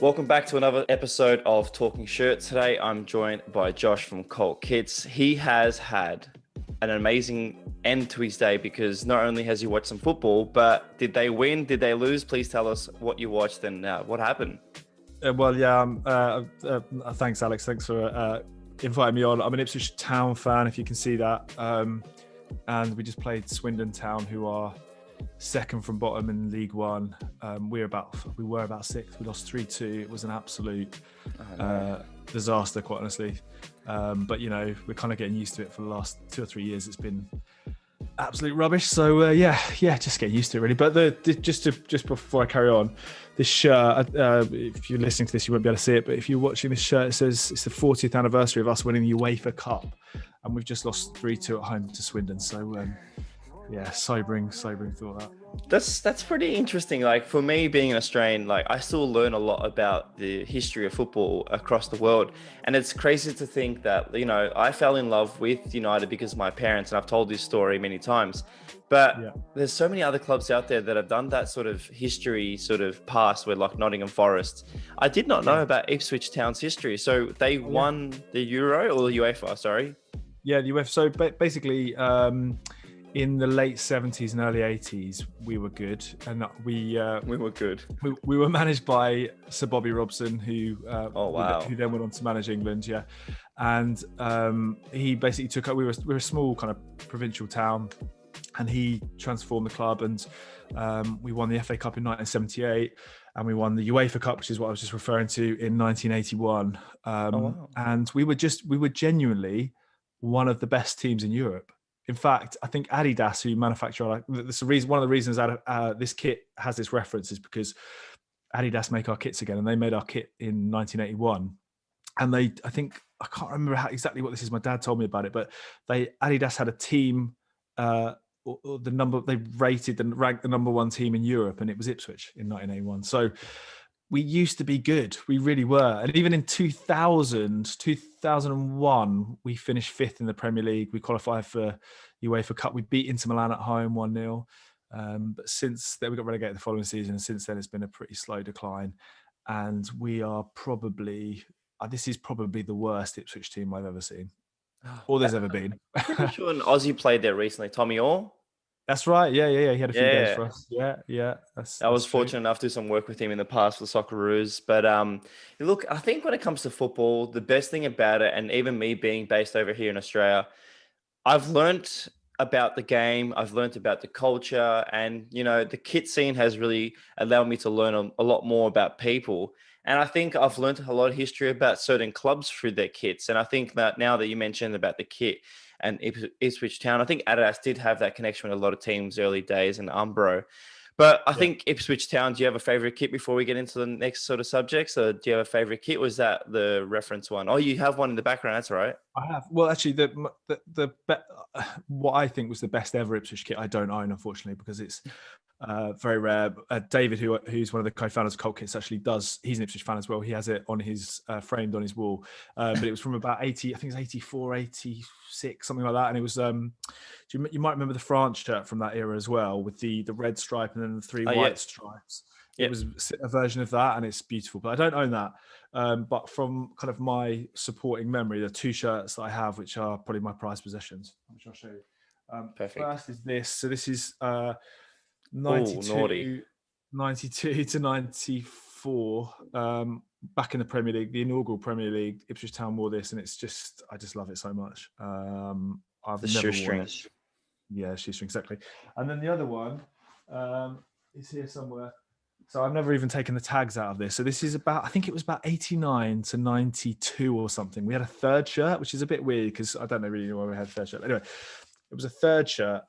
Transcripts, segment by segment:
Welcome back to another episode of Talking Shirt. Today I'm joined by Josh from Colt Kits. He has had an amazing end to his day because not only has he watched some football, but did they win? Did they lose? Please tell us what you watched and what happened. Thanks, Alex. Thanks for inviting me on. I'm an Ipswich Town fan, if you can see that. And we just played Swindon Town, who are second from bottom in League One. We were about sixth. We lost 3-2. It was an absolute disaster, quite honestly. But you know, we're kind of getting used to it for the last 2 or 3 years. It's been absolute rubbish. So just getting used to it really. But just before I carry on, this shirt, if you're listening to this, you won't be able to see it. But if you're watching this shirt, it says it's the 40th anniversary of us winning the UEFA Cup, and we've just lost 3-2 at home to Swindon. So. Sobering thought that. That's pretty interesting. Like for me being an Australian, like I still learn a lot about the history of football across the world. And it's crazy to think that, you know, I fell in love with United because of my parents, and I've told this story many times. But there's so many other clubs out there that have done that sort of history sort of past, where like Nottingham Forest. I did not know about Ipswich Town's history. So they won the Euro or the UEFA, sorry. Yeah, the UEFA. So basically, in the late 70s and early 80s, we were good, and we were good. We were managed by Sir Bobby Robson, who who then went on to manage England. Yeah, and he basically took up. We were a small kind of provincial town, and he transformed the club, and we won the FA Cup in 1978, and we won the UEFA Cup, which is what I was just referring to, in 1981. And we were genuinely one of the best teams in Europe. In fact, I think Adidas, who manufacture one of the reasons that this kit has this reference is because Adidas make our kits again, and they made our kit in 1981. And I can't remember exactly what this is. My dad told me about it, but Adidas had a team, they ranked the number one team in Europe, and it was Ipswich in 1981. So we used to be good. We really were. And even in 2001, we finished fifth in the Premier League. We qualified for UEFA Cup. We beat Inter Milan at home 1-0. But since then, we got relegated the following season. And since then, it's been a pretty slow decline. And we are this is probably the worst Ipswich team I've ever seen. Or there's ever been. I'm pretty sure an Aussie played there recently, Tommy Orr. That's right. Yeah. He had a few games for us. Yeah. I was fortunate enough to do some work with him in the past for the Socceroos. But look, I think when it comes to football, the best thing about it, and even me being based over here in Australia, I've learnt about the game. I've learnt about the culture, and you know, the kit scene has really allowed me to learn a lot more about people. And I think I've learnt a lot of history about certain clubs through their kits. And I think that now that you mentioned about the kit and Ipswich Town, I think Adidas did have that connection with a lot of teams early days, and Umbro. But I think Ipswich Town, do you have a favourite kit before we get into the next sort of subjects? Or do you have a favourite kit? Was that the reference one? Oh, you have one in the background. That's all right. I have. Well, actually, what I think was the best ever Ipswich kit, I don't own, unfortunately, because it's very rare. David, who's one of the co-founders of Colt Kits, actually he's an Ipswich fan as well. He has it on his framed on his wall. But it was from about 80, I think it's 84, 86, something like that. And it was, you might remember the France shirt from that era as well, with the red stripe and then the three white stripes. It was a version of that, and it's beautiful. But I don't own that. But from kind of my supporting memory, the two shirts that I have, which are probably my prized possessions, which I'll show you. Perfect. First is this. So this is 92 to 94, back in the Premier League, the inaugural Premier League. Ipswich Town wore this, and I just love it so much. I've never worn it. Yeah, shoestring, exactly. And then the other one is here somewhere. So I've never even taken the tags out of this. So this is I think it was about 89 to 92 or something. We had a third shirt, which is a bit weird because I don't really know why we had a third shirt. But anyway, it was a third shirt,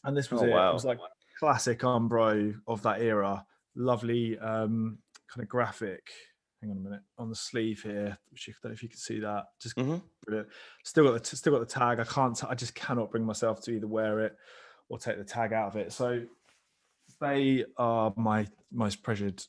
and this was it. Wow. It was like classic Umbro of that era. Lovely kind of graphic. Hang on a minute, on the sleeve here, which I don't know if you can see that. Just brilliant. Still got the tag. I just cannot bring myself to either wear it or take the tag out of it. So they are my most treasured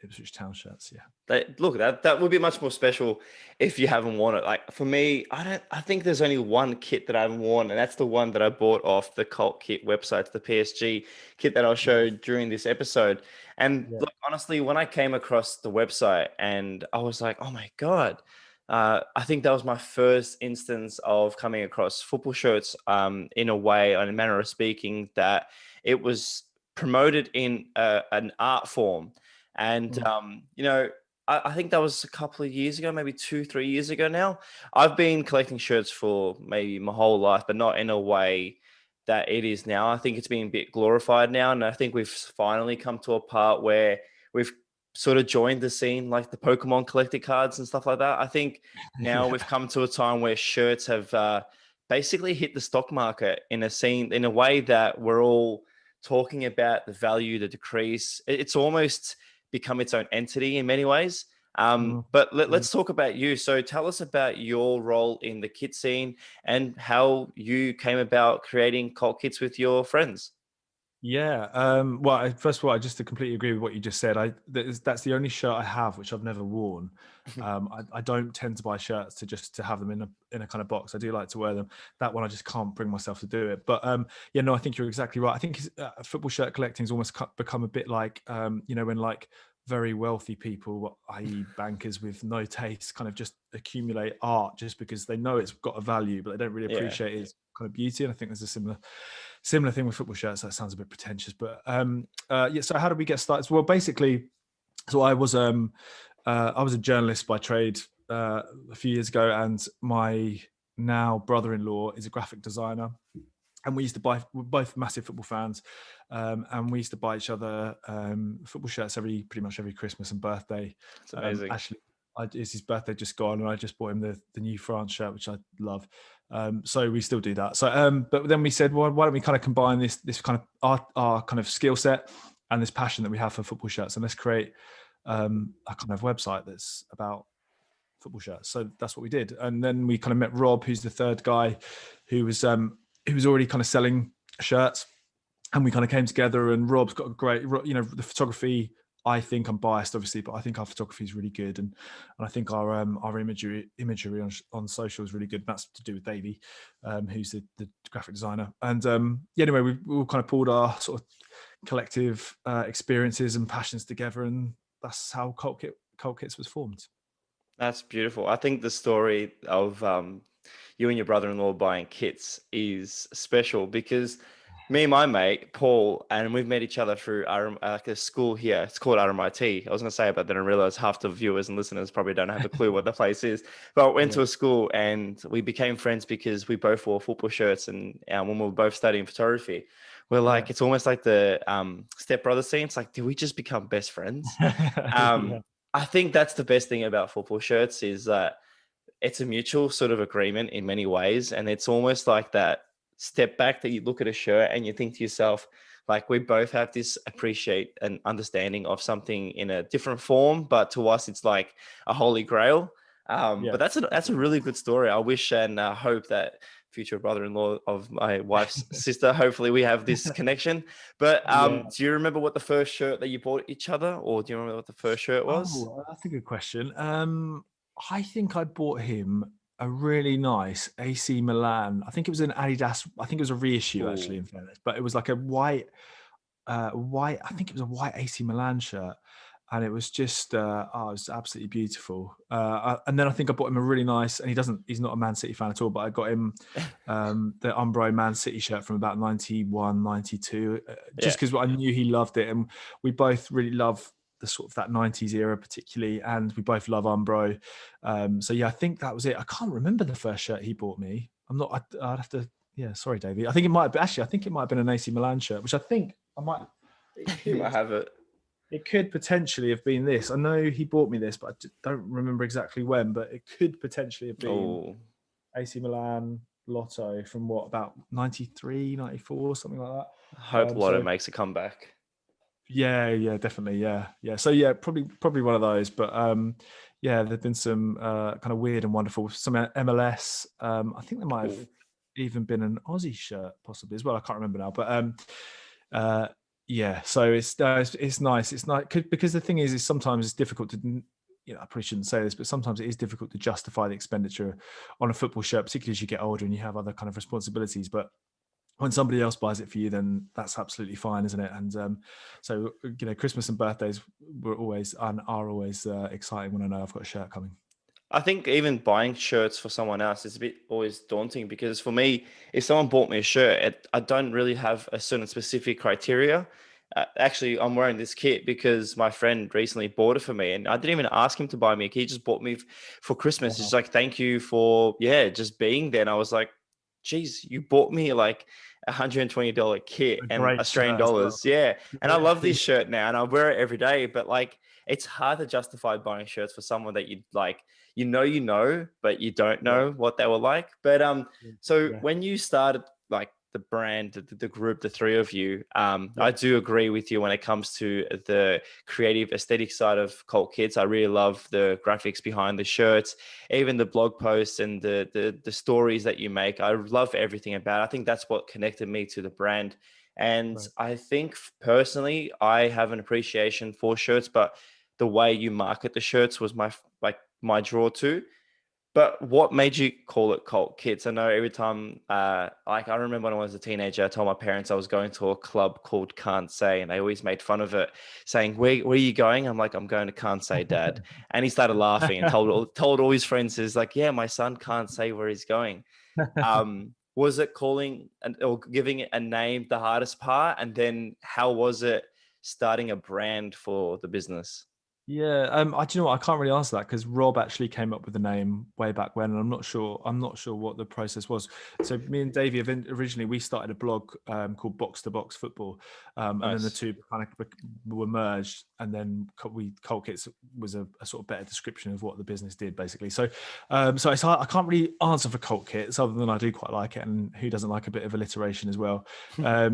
Ipswich Town shirts. Yeah. Look, that would be much more special if you haven't worn it. Like for me, I think there's only one kit that I haven't worn, and that's the one that I bought off the Cult Kit website, the PSG kit that I'll show during this episode. And Yeah. look, honestly, when I came across the website and I was like, oh my God, I think that was my first instance of coming across football shirts in a way, in a manner of speaking, that it was promoted in an art form. And, I think that was a couple of years ago, maybe 2, 3 years ago now. I've been collecting shirts for maybe my whole life, but not in a way that it is now. I think it's been a bit glorified now. And I think we've finally come to a part where we've sort of joined the scene, like the Pokemon collector cards and stuff like that. I think now Yeah. we've come to a time where shirts have basically hit the stock market in a way that we're all talking about the value, the decrease. It's almost become its own entity in many ways. But let's talk about you. So tell us about your role in the kit scene and how you came about creating cult kits with your friends. Yeah. Well, first of all, just to completely agree with what you just said, that's the only shirt I have which I've never worn. I don't tend to buy shirts to have them in a kind of box. I do like to wear them. That one I just can't bring myself to do it. But I think you're exactly right. I think football shirt collecting has almost become a bit like when like very wealthy people, i.e. bankers with no taste, kind of just accumulate art just because they know it's got a value, but they don't really Yeah. appreciate its kind of beauty. And I think there's a similar thing with football shirts. That sounds a bit pretentious, but so how did we get started? Well, basically, so I was a journalist by trade a few years ago, and my now brother-in-law is a graphic designer. And we're both massive football fans, and we used to buy each other football shirts pretty much every Christmas and birthday. It's amazing. Actually, it's his birthday just gone, and I just bought him the new France shirt, which I love. So we still do that. So, but then we said, well, why don't we kind of combine this kind of our kind of skill set and this passion that we have for football shirts, and let's create a kind of website that's about football shirts. So that's what we did, and then we kind of met Rob, who's the third guy, who was already kind of selling shirts, and we kind of came together. And Rob's got a great, the photography. I think I'm biased, obviously, but I think our photography is really good, and I think our imagery on social is really good. And that's to do with Davey, who's the graphic designer. And anyway, we all kind of pulled our sort of collective experiences and passions together, and that's how Cult Kits was formed. That's beautiful. I think the story of you and your brother-in-law buying kits is special because me and my mate Paul, and we've met each other through like a school here. It's called RMIT. I was going to say about that, and realized half the viewers and listeners probably don't have a clue what the place is. But I went to a school, and we became friends because we both wore football shirts, and when we were both studying photography, we're like, it's almost like the stepbrother scene. It's like, did we just become best friends? I think that's the best thing about football shirts is that it's a mutual sort of agreement in many ways. And it's almost like that step back that you look at a shirt and you think to yourself, like, we both have this appreciate and understanding of something in a different form, but to us, it's like a holy grail. But that's a really good story. I wish and hope that future brother-in-law of my wife's sister, hopefully we have this connection. But do you remember what the first shirt that you bought each other, or do you remember what the first shirt was? Oh, that's a good question. I think I bought him a really nice AC Milan. I think it was an Adidas. I think it was a reissue, actually, in fairness, but it was like a white. I think it was a white AC Milan shirt, and it was just, it was absolutely beautiful. And then I think I bought him a really nice, and he's not a Man City fan at all, but I got him the Umbro Man City shirt from about 91, 92, just because I knew he loved it, and we both really love the sort of that 90s era particularly, and we both love Umbro. So I think that was it. I can't remember the first shirt he bought me. I'd have to, sorry, Davey. I think it might have been an AC Milan shirt, which I think I might. You might have it. It could potentially have been this. I know he bought me this, but I don't remember exactly when. But it could potentially have been AC Milan Lotto from about 93, 94, something like that. I hope Lotto makes a comeback. Yeah, definitely. Yeah. So probably one of those. But there've been some kind of weird and wonderful, some MLS. I think there might have even been an Aussie shirt possibly as well. I can't remember now. But Yeah, so it's nice. It's not because the thing is sometimes it's difficult to, I probably shouldn't say this, but sometimes it is difficult to justify the expenditure on a football shirt, particularly as you get older and you have other kind of responsibilities. But when somebody else buys it for you, then that's absolutely fine, isn't it? And so Christmas and birthdays were always and are always exciting when I know I've got a shirt coming. I think even buying shirts for someone else is a bit always daunting because for me, if someone bought me a shirt, I don't really have a certain specific criteria. Actually, I'm wearing this kit because my friend recently bought it for me, and I didn't even ask him to buy me a kit. He just bought me for Christmas. He's Wow, like, "Thank you for just being there." And I was like, "Geez, you bought me like $120 kit a and great Australian shirt as well. dollars, yeah." And I Yeah, love this shirt now, and I wear it every day. But like, it's hard to justify buying shirts for someone that you like but you don't yeah, know what they were like. But so yeah, when you started like the brand, the group, the three of you, yeah, I do agree with you when it comes to the creative aesthetic side of Cult Kits. I really love the graphics behind the shirts, even the blog posts and the stories that you make. I love everything about it. I think that's what connected me to the brand. And right. I think personally, I have an appreciation for shirts, but the way you market the shirts was my draw too. But what made you call it Cult Kids? I know every time, like I remember when I was a teenager, I told my parents I was going to a club called Can't Say, and they always made fun of it, saying, where are you going? I'm like, I'm going to Can't Say, Dad. And he started laughing and told all his friends, is like, yeah, my son can't say where he's going. Was it calling or giving it a name the hardest part? And then how was it starting a brand for the business? Yeah, do you know what? I can't really answer that because Rob actually came up with the name way back when, and I'm not sure. I'm not sure what the process was. So me and Davey originally we started a blog called Box to Box Football, and then the Nice. two kind of were merged, and then Colt Kits was a sort of better description of what the business did, basically. So, so it's hard, I can't really answer for Colt Kits other than I do quite like it, and who doesn't like a bit of alliteration as well. Yeah,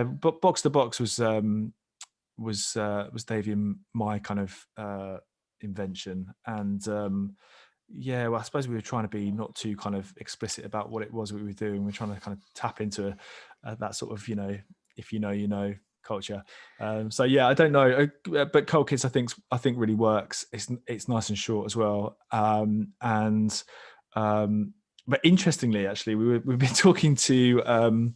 but Box to Box was Davey and my kind of invention. And yeah, well, I suppose we were trying to be not too kind of explicit about what it was we were doing. We're trying to kind of tap into that sort of, if you know culture. So yeah, I don't know, but Cold Kids I think really works. It's nice and short as well. And but interestingly, actually, we've been talking to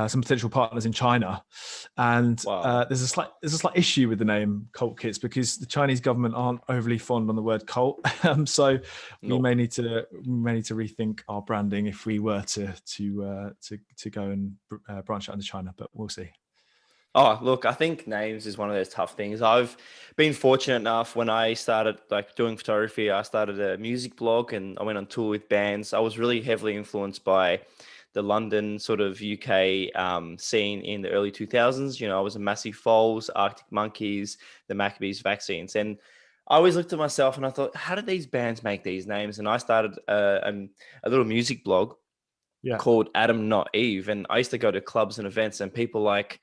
some potential partners in China, and Wow. there's a slight issue with the name Cult Kits because the Chinese government aren't overly fond on the word cult. So we Nope. may need to rethink our branding if we were to go and branch out into China, but we'll see. Oh, look, I think names is one of those tough things. I've been fortunate enough when I started like doing photography, I started a music blog and I went on tour with bands. I was really heavily influenced by the London sort of UK scene in the early 2000s. I was a Massive Foals, Arctic Monkeys, the Maccabees Vaccines. And I always looked at myself and I thought, how did these bands make these names? And I started a little music blog Yeah, called Adam Not Eve, and I used to go to clubs and events, and people like,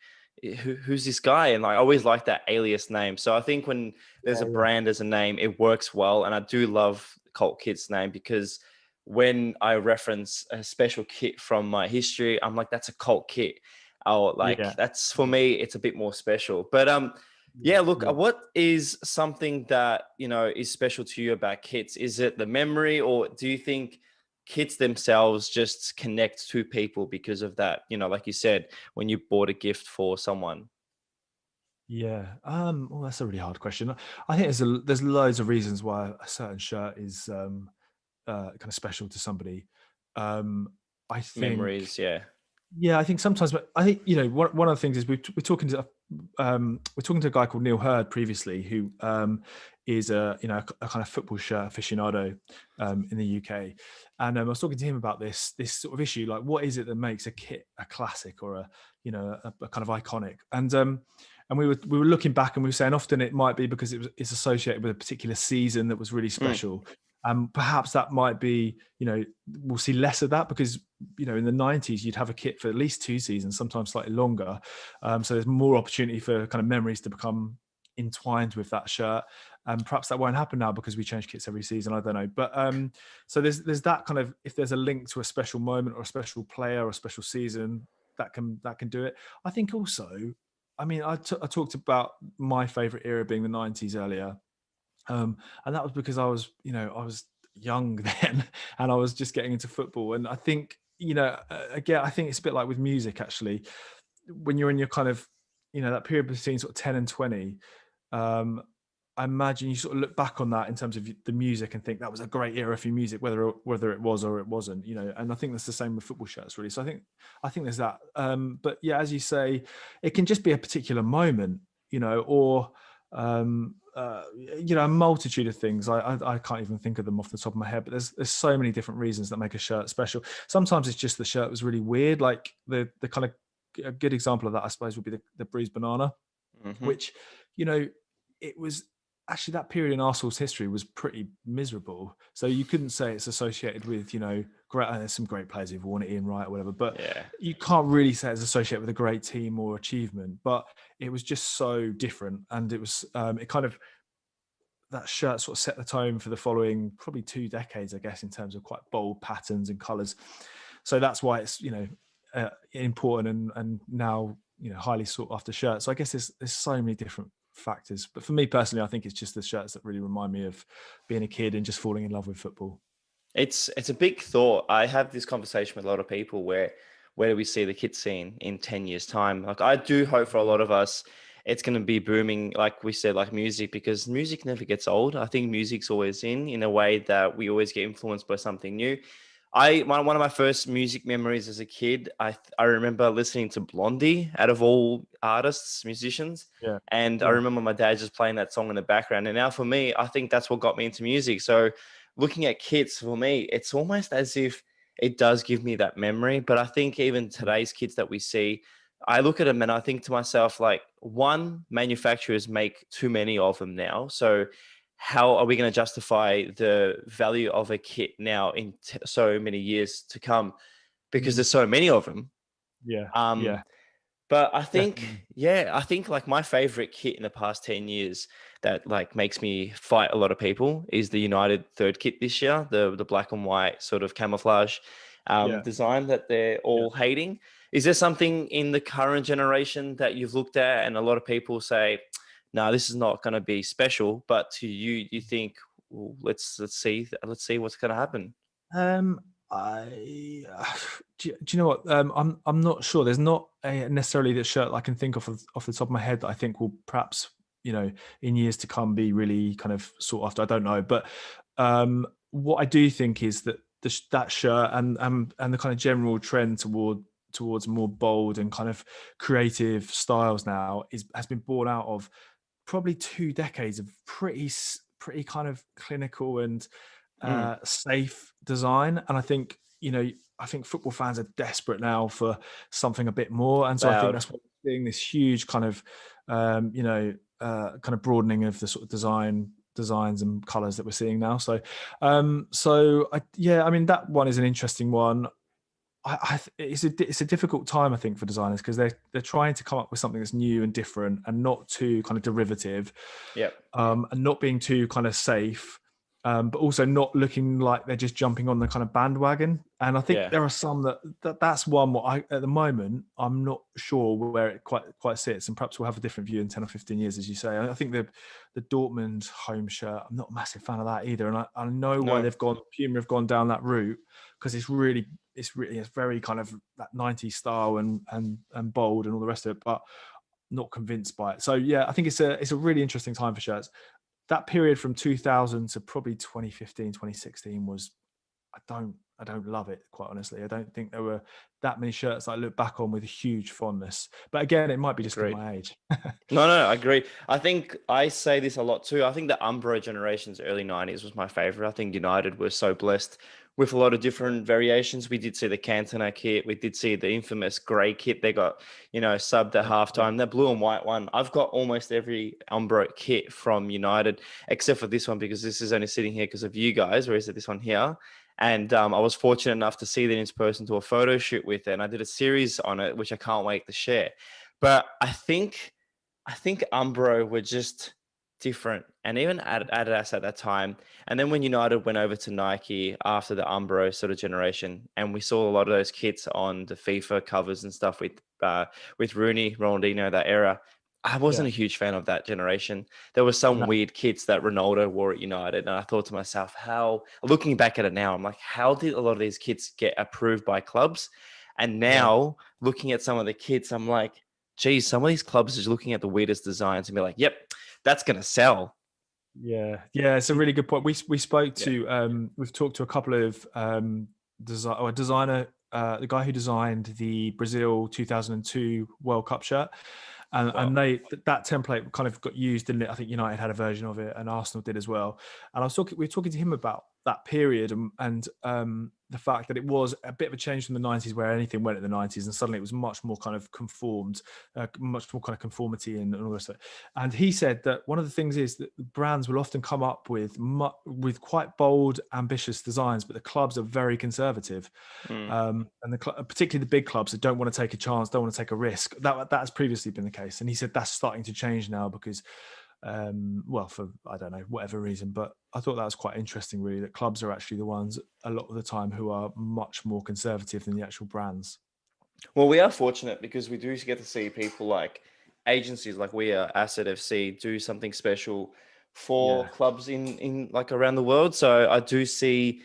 who's this guy? And I always like that alias name. So I think when there's a yeah, brand as a name, it works well. And I do love Cult Kit's name because when I reference a special kit from my history, I'm like, that's a cult kit. Oh, like yeah, that's for yeah, me, it's a bit more special. But yeah, yeah, look, yeah. what is something that is special to you about kits? Is it the memory, or do you think kids themselves just connect to people because of that? Like you said, when you bought a gift for someone. Yeah. Well, that's a really hard question. I think there's loads of reasons why a certain shirt is kind of special to somebody. Um, I think, Memories, yeah. yeah, I think sometimes, but I think one of the things is we're talking to a guy called Neil Hurd previously, who is a kind of football shirt aficionado in the UK, and I was talking to him about this sort of issue, like what is it that makes a kit a classic or a kind of iconic, and we were looking back and we were saying often it might be because it's associated with a particular season that was really Mm. special. Perhaps that might be, we'll see less of that because, in the 90s, you'd have a kit for at least 2 seasons, sometimes slightly longer. So there's more opportunity for kind of memories to become entwined with that shirt. Perhaps that won't happen now because we change kits every season. I don't know. But so there's that kind of, if there's a link to a special moment or a special player or a special season, that can do it. I think also, I mean, I talked about my favorite era being the 90s earlier. And that was because I was young then, and I was just getting into football. And I think, again, I think it's a bit like with music, actually. When you're in your kind of, that period between sort of 10 and 20, um, I imagine you sort of look back on that in terms of the music and think that was a great era for music, whether it was or it wasn't, and I think that's the same with football shirts, really. So I think there's that. But yeah, as you say, it can just be a particular moment, or a multitude of things. I can't even think of them off the top of my head, but there's so many different reasons that make a shirt special. Sometimes it's just the shirt was really weird. Like the kind of a good example of that, I suppose, would be the bruised banana, which, it was actually, that period in Arsenal's history was pretty miserable. So you couldn't say it's associated with, great, there's some great players who've worn it, Ian Wright or whatever, but you can't really say it's associated with a great team or achievement. But it was just so different. And it was, it kind of, that shirt sort of set the tone for the following probably 2 decades, I guess, in terms of quite bold patterns and colours. So that's why it's, important and now, highly sought after shirt. So I guess there's so many different factors, but for me personally, I think it's just the shirts that really remind me of being a kid and just falling in love with football. It's a big thought. I have this conversation with a lot of people where do we see the kit scene in 10 years time? Like, I do hope for a lot of us, it's going to be booming, like we said, like music, because music never gets old. I think music's always in a way that we always get influenced by something new. One of my first music memories as a kid, I remember listening to Blondie, out of all artists, musicians. Yeah. And I remember my dad just playing that song in the background. And now for me, I think that's what got me into music. So looking at kits, for me, it's almost as if it does give me that memory. But I think even today's kits that we see, I look at them and I think to myself, like, one, manufacturers make too many of them now. So how are we going to justify the value of a kit now in so many years to come? Because there's so many of them. Yeah. But I think, Definitely. I think like my favorite kit in the past 10 years that like makes me fight a lot of people is the United third kit this year, the black and white sort of camouflage design that they're all hating. Is there something in the current generation that you've looked at and a lot of people say, no, this is not going to be special, but to you, you think, well, let's see what's going to happen. I do you know what? I'm not sure. There's not necessarily the shirt I can think of off the top of my head that I think will perhaps, in years to come be really kind of sought after. I don't know, but what I do think is that that shirt and the kind of general trend towards more bold and kind of creative styles now has been born out of probably 2 decades of pretty kind of clinical and safe design. And I think, I think football fans are desperate now something a bit more. And so I think that's what we're seeing, this huge kind of, kind of broadening of the sort of designs and colors that we're seeing now. So, I mean, that one is an interesting one. It's a difficult time, I think, for designers, because they're trying to come up with something that's new and different and not too kind of derivative, and not being too kind of safe, but also not looking like they're just jumping on the kind of bandwagon. And I think there are some that's one what at the moment I'm not sure where it quite sits, and perhaps we'll have a different view in 10 or 15 years, as you say. I think the Dortmund home shirt, I'm not a massive fan of that either, and I know why Puma have gone down that route, because it's very kind of that 90s style and bold and all the rest of it, but not convinced by it. So yeah, I think it's a really interesting time for shirts. That period from 2000 to probably 2015, 2016 was, I don't love it, quite honestly. I don't think there were that many shirts that I look back on with a huge fondness. But again, it might be just because of my age. No, I agree. I think I say this a lot too. I think the Umbro generation's early 90s was my favorite. I think United were so blessed with a lot of different variations. We did see the Cantona kit. We did see the infamous grey kit. They got, subbed at halftime. That blue and white one. I've got almost every Umbro kit from United, except for this one, because this is only sitting here because of you guys, or is it this one here? And I was fortunate enough to see that in person, to a photo shoot with it. And I did a series on it, which I can't wait to share. But I think Umbro were just different. And even Adidas at that time. And then when United went over to Nike after the Umbro sort of generation, and we saw a lot of those kits on the FIFA covers and stuff with Rooney, Ronaldinho, that era. I wasn't Yeah. a huge fan of that generation. There were some No. weird kits that Ronaldo wore at United, and I thought to myself, how, looking back at it now, I'm like, how did a lot of these kits get approved by clubs? And Yeah. now looking at some of the kits, I'm like, geez, some of these clubs are looking at the weirdest designs and be like, yep, that's going to sell. Yeah, yeah, it's a really good point. We spoke Yeah. to we've talked to a couple of designer, the guy who designed the Brazil 2002 World Cup shirt, and that template kind of got used, didn't it? I think United had a version of it, and Arsenal did as well. And we were talking to him about that period and the fact that it was a bit of a change from the 90s, where anything went in the 90s, and suddenly it was much more kind of conformed, much more kind of conformity and all this stuff. And he said that one of the things is that brands will often come up with quite bold, ambitious designs, but the clubs are very conservative. And particularly the big clubs that don't want to take a chance, don't want to take a risk. That has previously been the case. And he said that's starting to change now because, well, for, I don't know, whatever reason, but I thought that was quite interesting, really, that clubs are actually the ones a lot of the time who are much more conservative than the actual brands. Well, we are fortunate because we do get to see people like agencies like we are, Asset FC, do something special for clubs in like around the world. So I do see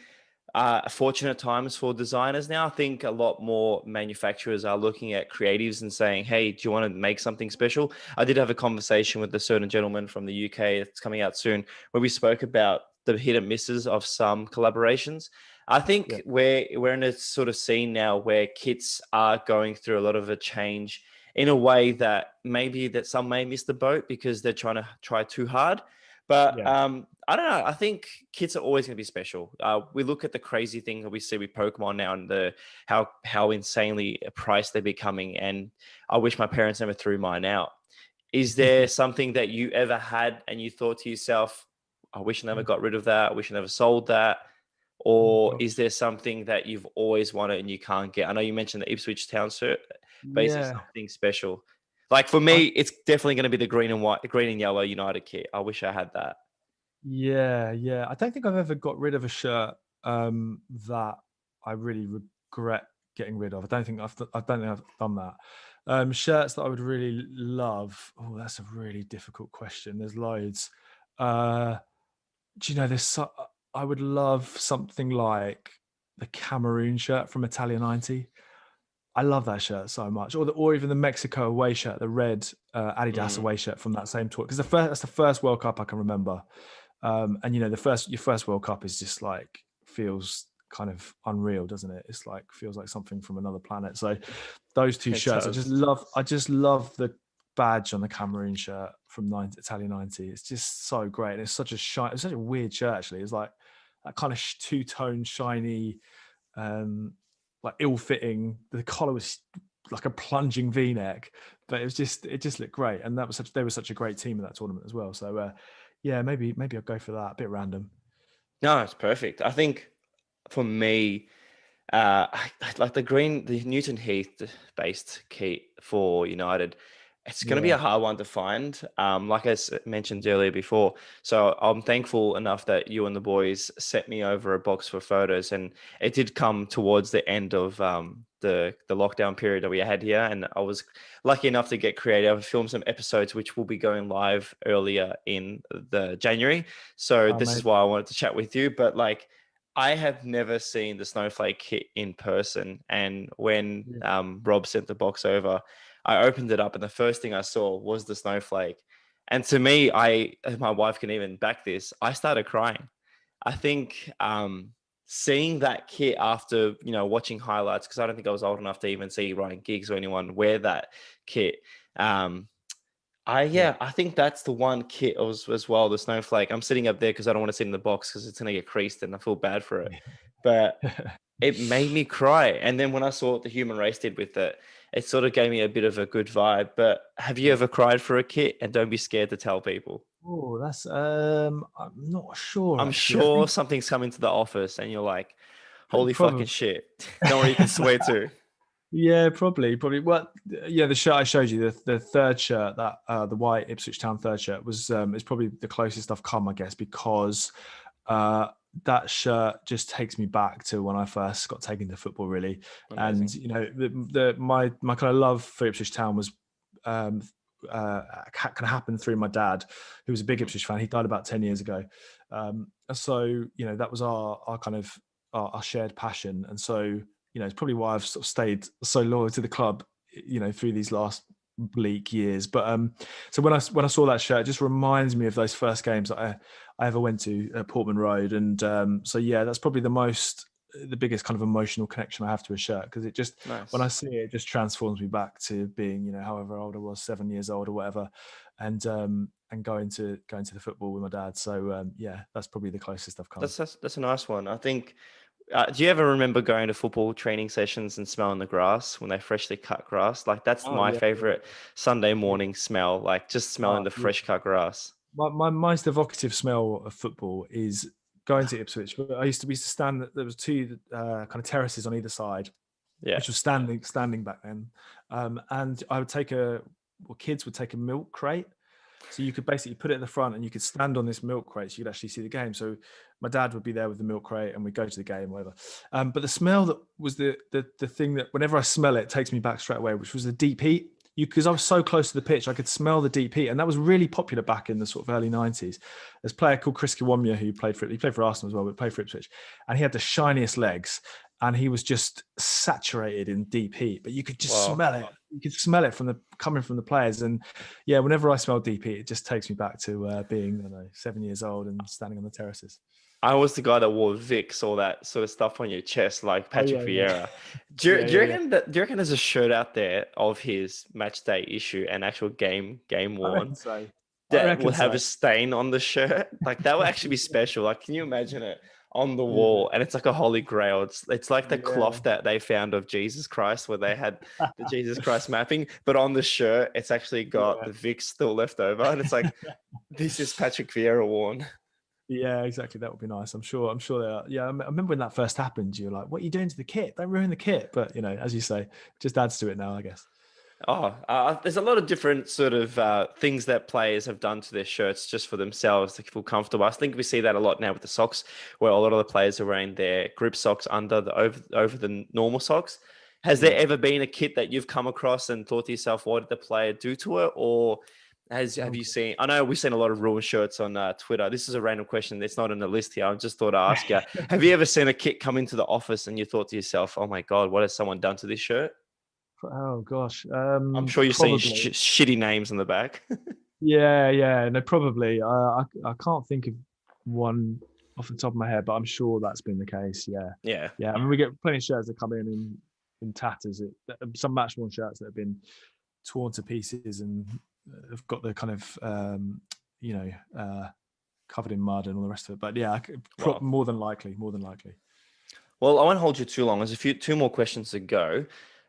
fortunate times for designers now. I think a lot more manufacturers are looking at creatives and saying, hey, do you want to make something special? I did have a conversation with a certain gentleman from the UK that's coming out soon, where we spoke about the hit and misses of some collaborations. I think we're in a sort of scene now where kits are going through a lot of a change in a way that maybe that some may miss the boat because they're trying to try too hard. But I don't know. I think kits are always going to be special. We look at the crazy thing that we see with Pokemon now and how insanely priced they're becoming. And I wish my parents never threw mine out. Is there something that you ever had and you thought to yourself, I wish I never got rid of that. I wish I never sold that. Or is there something that you've always wanted and you can't get? I know you mentioned the Ipswich Town shirt, but is there something special? Like for me, it's definitely going to be the green and yellow United kit. I wish I had that. Yeah. I don't think I've ever got rid of a shirt that I really regret getting rid of. I don't think I've done that. Shirts that I would really love. Oh, that's a really difficult question. There's loads. Do you know I would love something like the Cameroon shirt from Italia 90. I love that shirt so much, or even the Mexico away shirt, the red Adidas away shirt from that same tour. Because that's the first World Cup I can remember, and your first World Cup is just like feels kind of unreal, doesn't it? It's like feels like something from another planet. So those two shirts, I just love the badge on the Cameroon shirt from Italia 90. It's just so great, and it's such a weird shirt actually. It's like that kind of two-tone shiny. Like ill-fitting. The collar was like a plunging V-neck, but it just looked great. And they were such a great team in that tournament as well. So maybe I'll go for that. A bit random. No, it's perfect. I think for me, like the Newton Heath based kit for United, it's going to be a hard one to find. Like I mentioned earlier before. So I'm thankful enough that you and the boys sent me over a box for photos, and it did come towards the end of the lockdown period that we had here. And I was lucky enough to get creative. I filmed some episodes, which will be going live earlier in the January. So this is why I wanted to chat with you. But like, I have never seen the Snowflake kit in person. And when Rob sent the box over, I opened it up and the first thing I saw was the Snowflake. And to me, my wife can even back this, I started crying. I think seeing that kit after, watching highlights, because I don't think I was old enough to even see Ryan Giggs or anyone wear that kit. I think that's the one kit as well, the Snowflake. I'm sitting up there because I don't want to sit in the box because it's going to get creased and I feel bad for it. But it made me cry. And then when I saw what the Human Race did with it, it sort of gave me a bit of a good vibe. But have you ever cried for a kit? And don't be scared to tell people. Oh, that's I'm not sure. I'm sure something's coming to the office and you're like, holy probably, fucking shit. Don't worry, you can swear to. Yeah, probably. Well, yeah, the shirt I showed you, the third shirt, that the white Ipswich Town third shirt was is probably the closest I've come, I guess, because uh, that shirt just takes me back to when I first got taken to football, really. And Amazing. my kind of love for Ipswich Town was um, kind of happened through my dad, who was a big Mhm. Ipswich fan. He died about 10 years ago, so that was our kind of our shared passion, and so it's probably why I've sort of stayed so loyal to the club, through these last bleak years. But so when I saw that shirt, it just reminds me of those first games that I ever went to at Portman Road, and so yeah, that's probably the biggest kind of emotional connection I have to a shirt, because it just, when I Nice. see it, it just transforms me back to being, however old I was, 7 years old or whatever, and going to the football with my dad. So yeah, that's probably the closest I've come. That's a nice one. I think. Do you ever remember going to football training sessions and smelling the grass when they freshly cut grass? Like that's Oh my yeah, favorite Sunday yeah, morning smell. Like just smelling oh, the yeah. fresh cut grass. My most evocative smell of football is going to Ipswich. We used to stand. There was two kind of terraces on either side, Yeah. which was standing back then. And I would kids would take a milk crate. So you could basically put it at the front, and you could stand on this milk crate, so you could actually see the game. So my dad would be there with the milk crate, and we'd go to the game, whatever. But the smell that was the thing that whenever I smell it, it takes me back straight away, which was the deep heat. Because I was so close to the pitch, I could smell the deep heat, and that was really popular back in the sort of early '90s. There's a player called Chris Kiwomya who he played for Arsenal as well, but played for Ipswich, and he had the shiniest legs, and he was just saturated in deep heat. But you could just Wow. smell it. You could smell it coming from the players, and yeah, whenever I smell deep heat, it just takes me back to being, I don't know, 7 years old and standing on the terraces. I was the guy that wore Vicks, all that sort of stuff on your chest, like Oh Patrick yeah, yeah, Vieira. Do you yeah. reckon that? Do you reckon there's a shirt out there of his match day issue and actual game I reckon worn so. I that reckon would have so. a stain on the shirt? Like that would actually be special. Like, can you imagine it on the Yeah, wall? And it's like a holy grail. It's like the yeah, cloth that they found of Jesus Christ, where they had the Jesus Christ mapping, but on the shirt, it's actually got yeah. the Vicks still left over, and it's like this is Patrick Vieira worn. Yeah, exactly. That would be nice. I'm sure. They are. Yeah, I remember when that first happened. You're like, "What are you doing to the kit? Don't ruin the kit." But as you say, it just adds to it now, I guess. Oh, there's a lot of different sort of things that players have done to their shirts just for themselves to feel comfortable. I think we see that a lot now with the socks, where a lot of the players are wearing their grip socks under the over the normal socks. Has there Yeah. ever been a kit that you've come across and thought to yourself, what did the player do to it? Or have Oh, you seen? I know we've seen a lot of ruined shirts on Twitter. This is a random question. It's not on the list here. I just thought I'd ask you. Have you ever seen a kit come into the office and you thought to yourself, oh my God, what has someone done to this shirt? oh gosh. I'm sure you've seen Probably. shitty names on the back. Yeah, yeah. No, probably. I can't think of one off the top of my head, but I'm sure that's been the case. Yeah, Yeah. yeah. I mean, we get plenty of shirts that come in tatters. Some match worn shirts that have been torn to pieces and have got the kind of you know covered in mud and all the rest of it. But yeah, Wow. more than likely, more than likely. Well, I won't hold you too long. There's two more questions to go.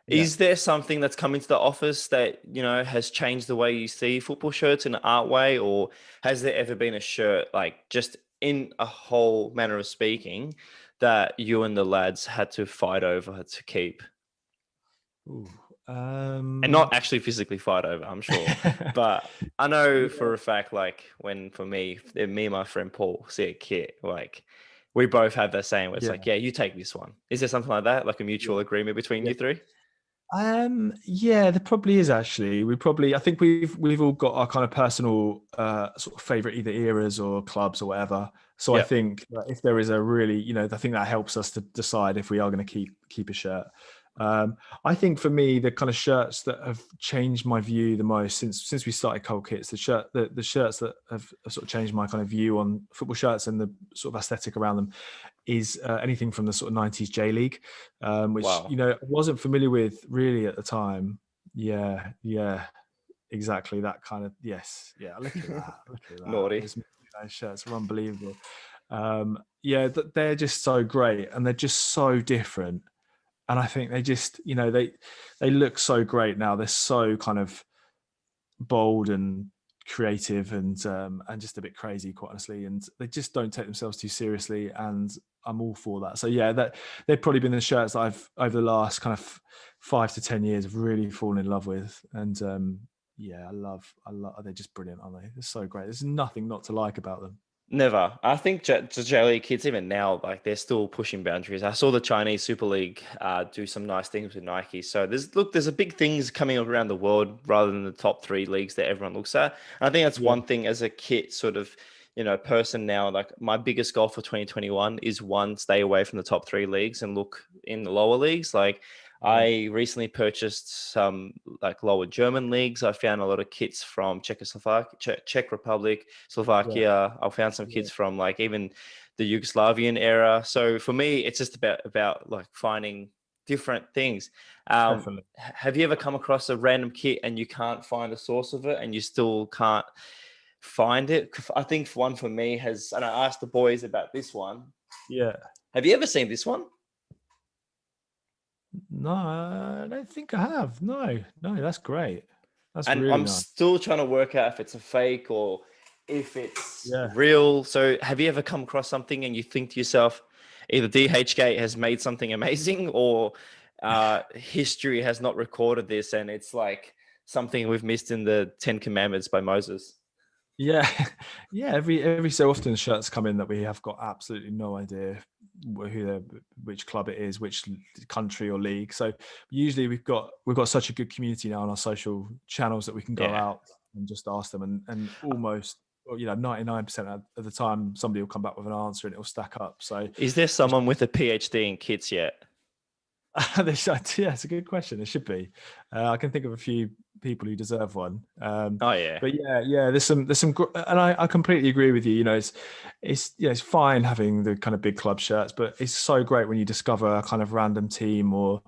Yeah. Is there something that's coming to the office that, has changed the way you see football shirts in an art way? Or has there ever been a shirt, like just in a whole manner of speaking, that you and the lads had to fight over to keep? Ooh, And not actually physically fight over, I'm sure. But I know yeah, for a fact, like for me and my friend Paul see a kit, like we both have that saying where it's like, yeah, yeah, you take this one. Is there something like that, like a mutual yeah. agreement between Yeah. you three? Yeah, there probably is actually. I think we've all got our kind of personal sort of favorite either eras or clubs or whatever. So I Yeah. think that if there is a really, I think that helps us to decide if we are going to keep a shirt. I think for me, the kind of shirts that have changed my view the most since we started Cold Kits, the shirts that have sort of changed my kind of view on football shirts and the sort of aesthetic around them is anything from the sort of '90s J League, which Wow. I wasn't familiar with really at the time. Yeah, yeah, exactly that kind of, yes, yeah. Look at that. Naughty. Those shirts are unbelievable. Yeah, they're just so great and they're just so different. And I think they just, they look so great now. They're so kind of bold and creative and just a bit crazy, quite honestly, and they just don't take themselves too seriously, and I'm all for that. So yeah, that they've probably been the shirts that I've over the last kind of 5 to 10 years have really fallen in love with. And yeah, I love they're just brilliant, aren't they? They're so great. There's nothing not to like about them. Never. I think the J League kids, even now, like they're still pushing boundaries. I saw the Chinese Super League do some nice things with Nike. So there's a big things coming up around the world rather than the top three leagues that everyone looks at. And I think that's Yeah, one thing as a kit sort of, person now. Like my biggest goal for 2021 is one, stay away from the top three leagues and look in the lower leagues. Like yeah, I recently purchased some like lower German leagues. I found a lot of kits from Czechoslovakia, Czech Republic, yeah, Slovakia. I found some yeah, kits from like even the Yugoslavian era. So for me, it's just about like finding different things. definitely. Have you ever come across a random kit and you can't find a source of it and you still can't find it? I think one for me has, and I asked the boys about this one. Yeah. Have you ever seen this one? No, I don't think I have. No, that's great. That's And really I'm nice. still trying to work out if it's a fake or if it's Yeah. real. So have you ever come across something and you think to yourself, either DHgate has made something amazing or history has not recorded this and it's like something we've missed in the 10 Commandments by Moses? Yeah, yeah. Every so often, shirts come in that we have got absolutely no idea which club it is, which country or league. So usually we've got such a good community now on our social channels that we can go Yeah. out and just ask them, and almost 99% of the time somebody will come back with an answer and it will stack up. So Is there someone with a PhD in kits yet? yeah, it's a good question. There should be. I can think of a few people who deserve one. Oh, yeah. But yeah. There's some, and I completely agree with you. It's fine having the kind of big club shirts, but it's so great when you discover a kind of random team or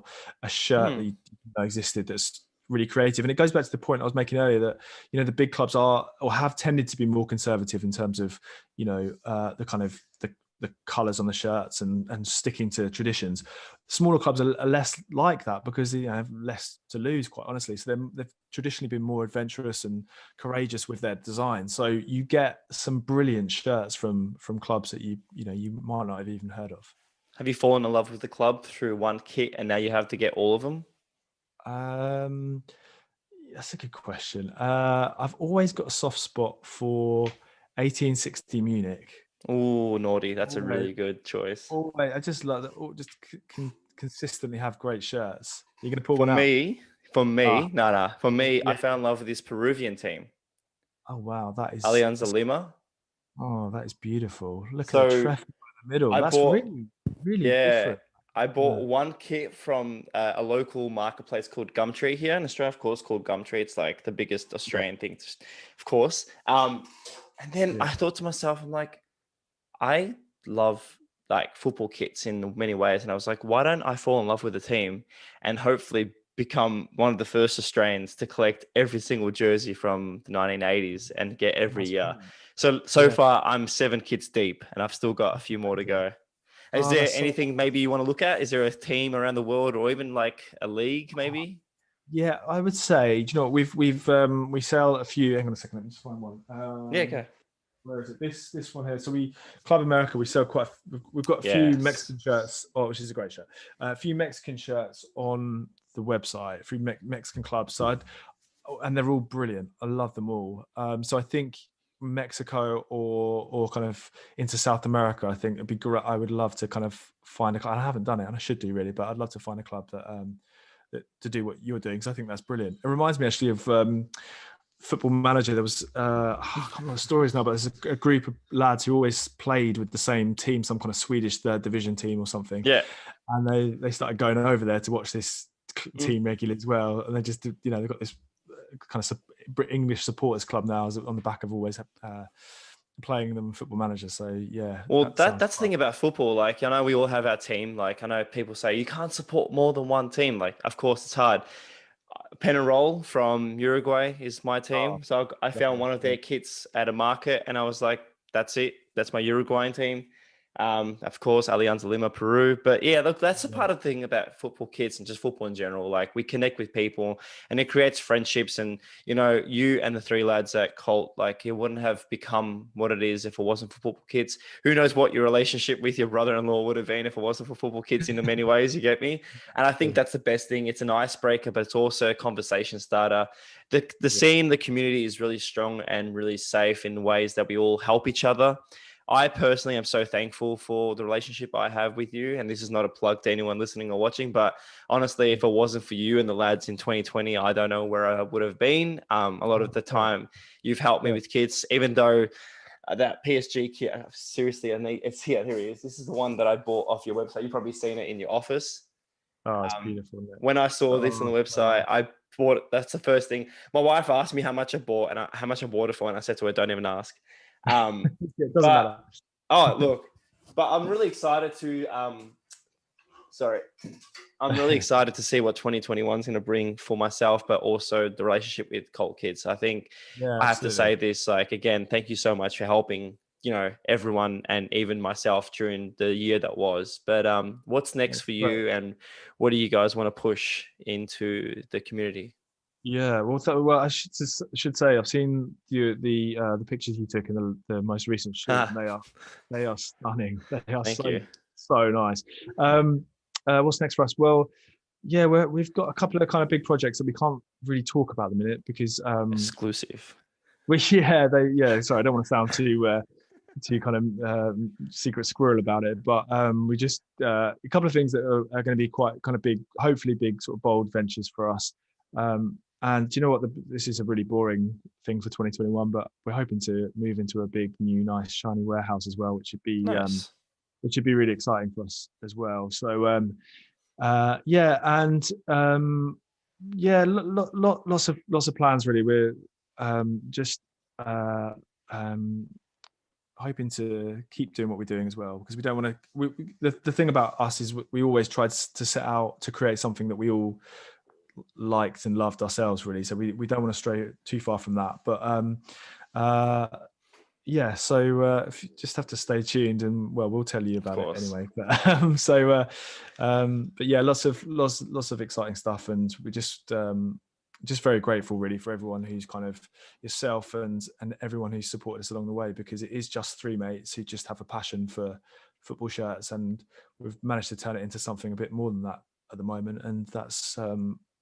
a shirt that Hmm. you didn't know existed that's really creative. And it goes back to the point I was making earlier that the big clubs are or have tended to be more conservative in terms of the kind of the colors on the shirts and sticking to traditions. Smaller clubs are less like that because they have less to lose, quite honestly. So they've traditionally been more adventurous and courageous with their design. So you get some brilliant shirts from clubs that you might not have even heard of. Have you fallen in love with the club through one kit and now you have to get all of them? Um, that's a good question. I've always got a soft spot for 1860 Munich. Oh, naughty. That's a Always, really good choice. always. I just love that. Just can consistently have great shirts. You're gonna pull For one out. me, for Ah, me, no. For me, I yeah. fell in love with this Peruvian team, Oh wow, Alianza Lima. oh, that is beautiful. Look at the So traffic in the middle. I That's bought, really, really yeah, different. I Yeah, bought one kit from a local marketplace called Gumtree here in Australia, of course, called Gumtree. It's like the biggest yeah, Australian thing, of course. And then yeah. I thought to myself, I'm like, I love like football kits in many ways. And I was like, why don't I fall in love with the team and hopefully become one of the first Australians to collect every single jersey from the 1980s and get every That's year. brilliant. So Yeah, far I'm 7 kits deep and I've still got a that's few more to amazing. go. Is Oh, there that's so. anything maybe you want to look at? Is there a team around the world or even like a league maybe? Yeah, I would say. Do you know what, we sell a few. Hang on a second. Let me just find one. Yeah, okay. Where is it? This one here. So we Club America. We sell quite. We've got a few Yes. Mexican shirts. Oh, which is a great shirt. A few Mexican shirts on the website. A few Mexican clubs. And they're all brilliant. I love them all. So I think Mexico or kind of into South America, I think it'd be great. I would love to kind of find a club. I haven't done it, and I should do really, but I'd love to find a club that to do what you're doing because I think that's brilliant. It reminds me actually of Football Manager. There was I can't remember the stories now, but there's a group of lads who always played with the same team, some kind of Swedish third division team or something, Yeah. and they started going over there to watch this Mm. team regularly as well, and they just they've got this kind of English supporters club now on the back of always playing them Football Manager. So yeah, Well, that sounds that's the fun. thing about football. Like, I know we all have our team. Like, I know people say you can't support more than one team. Like, of course, it's hard. Penarol from Uruguay is my Oh, team. So I love found it. one of Yeah, their kits at a market and I was like, that's it. That's my Uruguayan team. Of course, Alianza Lima, Peru. But yeah, look, that's a part of the thing about football kids and just football in general. Like we connect with people and it creates friendships. And, you know, you and the three lads at Colt, like it wouldn't have become what it is if it wasn't for football kids. Who knows what your relationship with your brother-in-law would have been if it wasn't for football kids in the many ways, you get me? And I think that's the best thing. It's an icebreaker, but it's also a conversation starter. The scene, the community is really strong and really safe in ways that we all help each other. I personally am so thankful for the relationship I have with you. And this is not a plug to anyone listening or watching, but honestly, if it wasn't for you and the lads in 2020, I don't know where I would have been. A lot of the time you've helped me with kids, even though that PSG kit, seriously, and it's here it is. This is the one that I bought off your website. You've probably seen it in your office. Oh, it's beautiful. When I saw this on the website, I bought it. That's the first thing. My wife asked me how much I bought and how much I bought it for. And I said to her, don't even ask. It doesn't matter. Oh, look, but I'm really excited to, I'm really excited to see what 2021 is going to bring for myself, but also the relationship with Colt Kids. I think I have to say this, like, again, thank you so much for helping, you know, everyone and even myself during the year that was. But what's next for you and what do you guys want to push into the community? Yeah, well, I should say I've seen the pictures you took in the most recent shoot. They are stunning. They are so nice. What's next for us? Well, yeah, we've got a couple of kind of big projects that we can't really talk about at the minute because exclusive. Sorry, I don't want to sound too kind of secret squirrel about it, but we just a couple of things that are going to be quite kind of big, hopefully big sort of bold ventures for us. And do you know what? This is a really boring thing for 2021, but we're hoping to move into a big, new, nice, shiny warehouse as well, which would be really exciting for us as well. So lots of plans really. We're just hoping to keep doing what we're doing as well, because we don't want to. The thing about us is we always tried to set out to create something that we all liked and loved ourselves, really. So we don't want to stray too far from that. But so if you just have to stay tuned, and we'll tell you about it anyway. But yeah, lots of exciting stuff, and we're just very grateful really for everyone who's kind of yourself and everyone who's supported us along the way, because it is just three mates who just have a passion for football shirts, and we've managed to turn it into something a bit more than that at the moment, and that's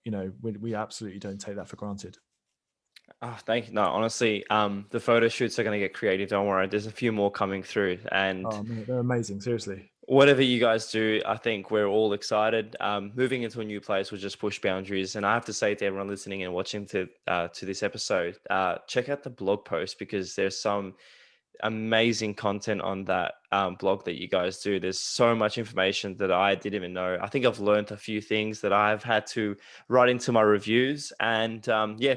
we absolutely don't take that for granted. Oh, thank you. No, honestly, the photo shoots are going to get creative. Don't worry. There's a few more coming through, and they're amazing. Seriously. Whatever you guys do, I think we're all excited. Moving into a new place will just push boundaries. And I have to say to everyone listening and watching to this episode, check out the blog post, because there's some amazing content on that blog that you guys do. There's so much information that I didn't even know. I think I've learned a few things that I've had to write into my reviews. And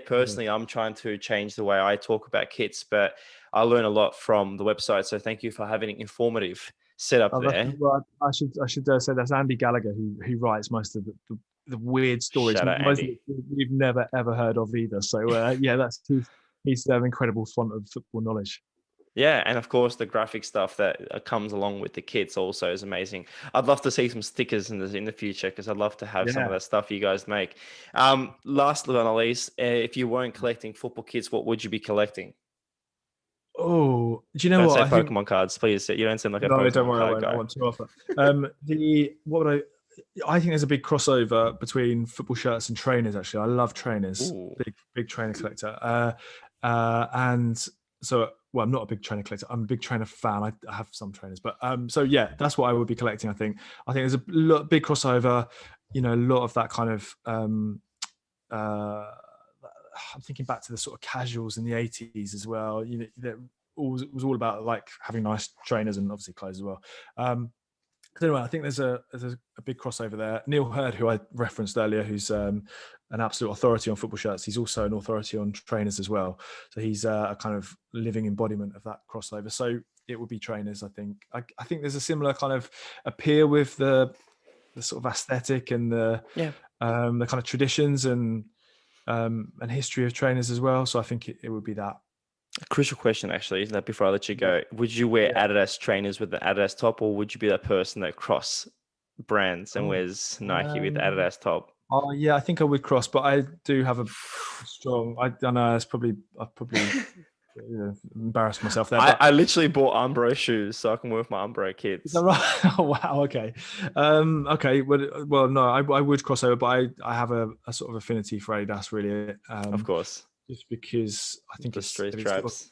personally, I'm trying to change the way I talk about kits, but I learn a lot from the website. So thank you for having an informative setup there. Well, I should say that's Andy Gallagher who writes most of the weird stories. Shout out, Andy. We've never ever heard of either. So he's an incredible font of football knowledge. Yeah, and of course the graphic stuff that comes along with the kits also is amazing. I'd love to see some stickers in the future, because I'd love to have some of that stuff you guys make. Last but not least, if you weren't collecting football kits, what would you be collecting? Oh, do you know what? Don't say Pokemon cards, please. You don't seem like a Pokemon don't worry, card guy. I want to offer. I think there's a big crossover between football shirts and trainers. Actually, I love trainers. Ooh. Big trainer collector. And so, I'm not a big trainer collector. I'm a big trainer fan. I have some trainers, but that's what I would be collecting. I think there's a big crossover. A lot of that kind of. I'm thinking back to the sort of casuals in the 80s as well. That was all about like having nice trainers and obviously clothes as well. Anyway, I think there's a big crossover there. Neil Hurd, who I referenced earlier, who's an absolute authority on football shirts, he's also an authority on trainers as well. So he's a kind of living embodiment of that crossover. So it would be trainers, I think. I think there's a similar kind of appeal with the sort of aesthetic and the kind of traditions and history of trainers as well. So I think it would be that. A crucial question, actually, that before I let you Yeah. go, would you wear Yeah. Adidas trainers with the Adidas top, or would you be that person that cross brands and Oh, wears Nike with um, Adidas top? oh, yeah, I think I would cross, but I do have a strong. I don't know. It's probably I probably embarrassed myself there, I, but I literally bought Umbro shoes so I can wear with my Umbro is that kits. right? Oh, wow. Okay. Okay. Well, no, I would cross over, but I have a sort of affinity for Adidas, really. Of course, Just because I think the street it's got, stripes.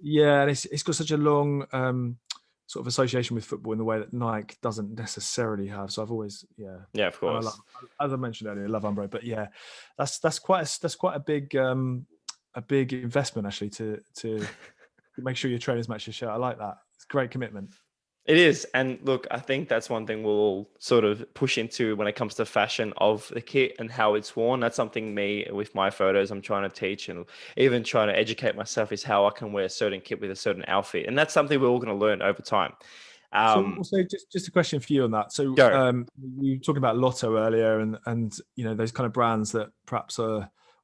yeah, and it's got such a long sort of association with football in the way that Nike doesn't necessarily have. So I've always, yeah, Yeah, of and I love, course. as I mentioned earlier, I love Umbro, but yeah, that's quite a big investment actually to make sure your trainers match your shirt. I like that. It's great commitment. It is. And look, I think that's one thing we'll sort of push into when it comes to fashion of the kit and how it's worn. That's something me with my photos I'm trying to teach and even trying to educate myself is how I can wear a certain kit with a certain outfit. And that's something we're all going to learn over time. So, Um, so just a question for you on that. So, go. you were talking about Lotto earlier, and those kind of brands that perhaps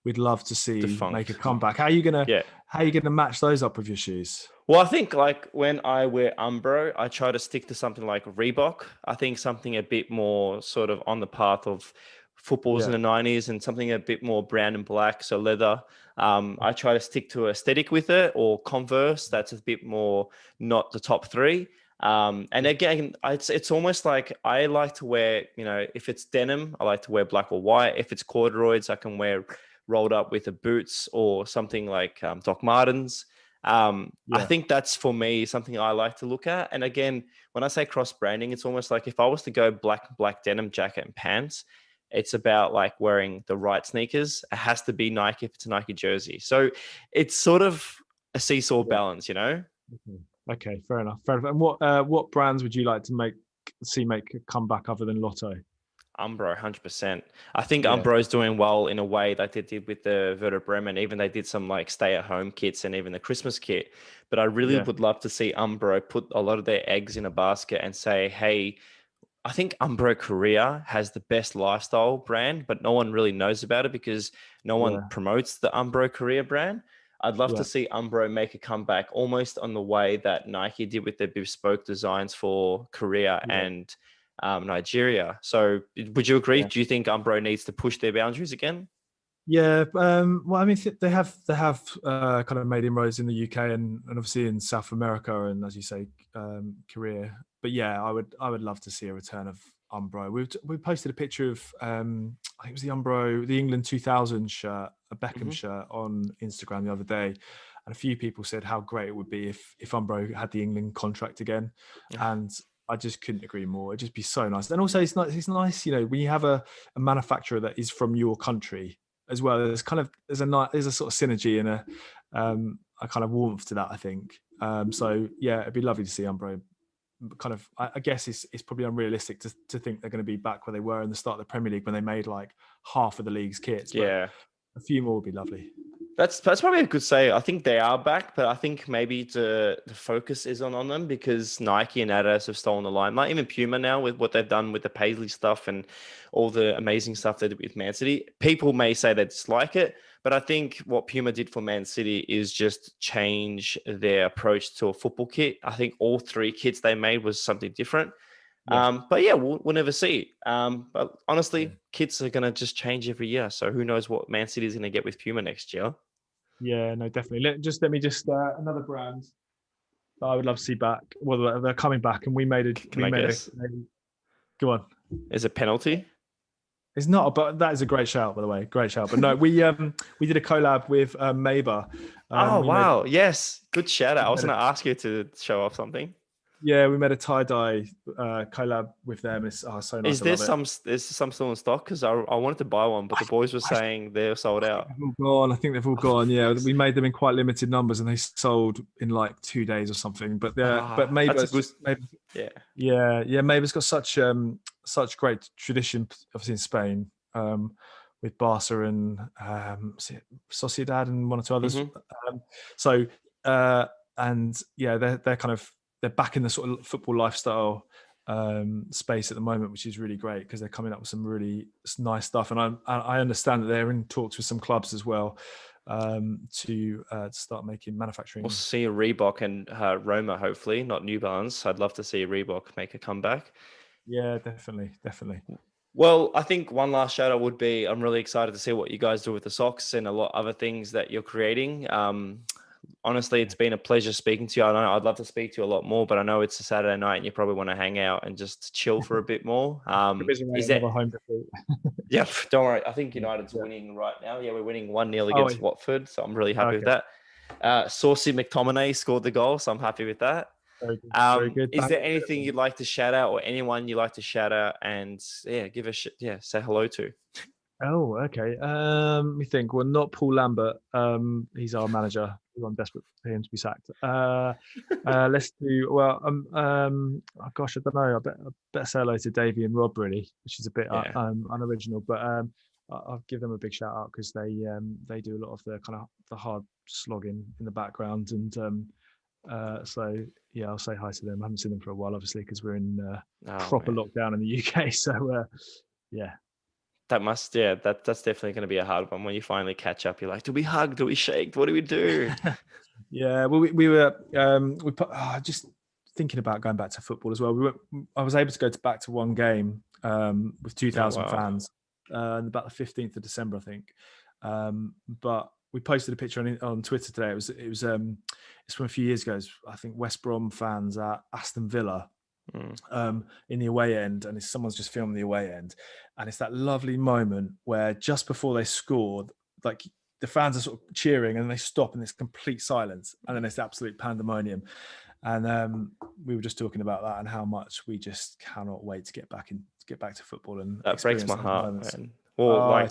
we'd love to see make a Defunct. comeback. Yeah. How are you gonna match those up with your shoes? Well, I think like when I wear Umbro, I try to stick to something like Reebok. I think something a bit more sort of on the path of footballs in Yeah, the 90s and something a bit more brown and black, so leather. I try to stick to aesthetic with it or Converse. That's a bit more not the top three. And yeah, again, it's almost like I like to wear, if it's denim, I like to wear black or white. If it's corduroys, I can wear rolled up with the boots or something like Doc Martens. I yeah, think that's for me something I like to look at. And again, when I say cross branding, it's almost like if I was to go black denim jacket and pants, it's about like wearing the right sneakers. It has to be Nike if it's a Nike jersey. So it's sort of a seesaw yeah. balance. Okay, okay, fair enough. Fair enough. And what brands would you like to make a comeback other than Lotto? Umbro, 100%. I think Yeah, Umbro is doing well in a way that they did with the Werder Bremen. Even they did some like stay at home kits and even the Christmas kit. But I really yeah, would love to see Umbro put a lot of their eggs in a basket and say, hey, I think Umbro Korea has the best lifestyle brand, but no one really knows about it because no one yeah, promotes the Umbro Korea brand. I'd love to yeah, see Umbro make a comeback almost on the way that Nike did with their bespoke designs for Korea yeah, and Nigeria. So would you agree? yeah. Do you think Umbro needs to push their boundaries again? Yeah, well, I mean, they have kind of made inroads in the UK and obviously in South America and, as you say, Korea. But yeah, I would love to see a return of Umbro. We posted a picture of I think it was the Umbro, the England 2000 shirt, a Beckham Hmm. shirt on Instagram the other day, and a few people said how great it would be if Umbro had the England contract again, and I just couldn't agree more. It'd just be so nice. And also, it's nice, when you have a manufacturer that is from your country as well. There's a sort of synergy and a kind of warmth to that, I think. So yeah, it'd be lovely to see Umbro. Kind of, I guess it's probably unrealistic to think they're going to be back where they were in the start of the Premier League when they made like half of the league's kits, but Yeah. a few more would be lovely. That's probably a good say. I think they are back, but I think maybe the focus is on them because Nike and Adidas have stolen the limelight. Even Puma now with what they've done with the Paisley stuff and all the amazing stuff they did with Man City. People may say they dislike it, but I think what Puma did for Man City is just change their approach to a football kit. I think all three kits they made was something different. Yeah, But yeah, we'll never see. But yeah, honestly, kits are going to just change every year. So who knows what Man City is going to get with Puma next year? yeah. No, definitely. Let me just another brand that I would love to see back. Well, they're coming back, and we made a Can we I made guess? go on. Is it penalty? It's not, but that is a great shout, by the way. Great shout. But no, we did a collab with Maber. Oh We made wow, yes, good shout out. we I was made a going to ask you to show off something. yeah, we made a tie dye collab with them. It's so nice. Is I there love it. some still in stock? Because I wanted to buy one, but the boys were I, saying they're sold I think out. they've all gone. I think they've all Oh, for gone. Yeah, fuck's we sake. made them in quite limited numbers, and they sold in like 2 days or something. But That's a Maber's good. just Maber, Yeah. yeah. Maber's got such great tradition, obviously in Spain, with Barca and Sociedad and one or two others. Hmm. Um, so uh, and yeah, they're back in the sort of football lifestyle space at the moment, which is really great because they're coming up with some really nice stuff. And I understand that they're in talks with some clubs as well. to start manufacturing. We'll see a Reebok and Roma, hopefully, not New Balance. I'd love to see Reebok make a comeback. Yeah, definitely. Well, I think one last shout out would be, I'm really excited to see what you guys do with the socks and a lot of other things that you're creating. Honestly, it's been a pleasure speaking to you. I know I'd love to speak to you a lot more, but I know it's a Saturday night and you probably want to hang out and just chill for a bit more. Is that home defeat? Yeah, don't worry. I think Yeah, United's yeah. winning right now. Yeah, we're winning 1-0 against Watford, so I'm really happy with Okay. that. Saucy McTominay scored the goal, so I'm happy with that. Very good. Very good. Is there anything you'd like to shout out, or anyone you'd like to shout out and say hello to? Oh, okay. Let me think. Well, not Paul Lambert. He's our manager. I'm desperate for him to be sacked. Let's do. Well, oh gosh, I don't know. I better say hello to Davey and Rob, really, which is a bit unoriginal, but I'll give them a big shout out because they do a lot of the kind of the hard slogging in the background, and so yeah, I'll say hi to them. I haven't seen them for a while, obviously, because we're in proper lockdown in the UK. So yeah. That's definitely going to be a hard one when you finally catch up. You're like, do we hug? Do we shake? What do we do? Yeah, well, we were just thinking about going back to football as well. I was able to go back to one game with 2,000 fans, about the 15th of December, I think. But we posted a picture on Twitter today. It's from a few years ago. I think West Brom fans at Aston Villa. In the away end, and someone's just filmed the away end, and it's that lovely moment where just before they scored, like the fans are sort of cheering and they stop and there's complete silence, and then it's absolute pandemonium. And we were just talking about that and how much we just cannot wait to get back to football. And that breaks my heart, man. Well,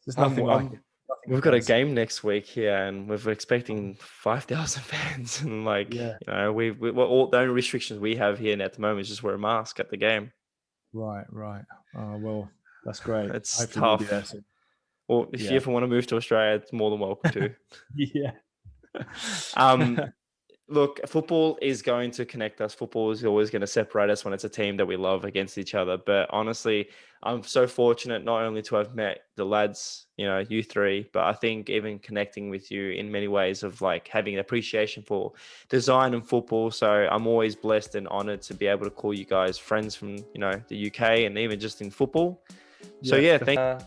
there's nothing like it. We've got a game next week here, and we're expecting 5,000 fans. And all the only restrictions we have here at the moment is just wear a mask at the game. Right. Oh well, that's great. It's hopefully tough. Well, if you ever want to move to Australia, it's more than welcome to. Yeah. Look, football is going to connect us. Football is always going to separate us when it's a team that we love against each other. But honestly, I'm so fortunate not only to have met the lads, you three, but I think even connecting with you in many ways of like having an appreciation for design and football. So I'm always blessed and honored to be able to call you guys friends from, the UK and even just in football. So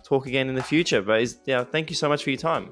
talk again in the future. But thank you so much for your time.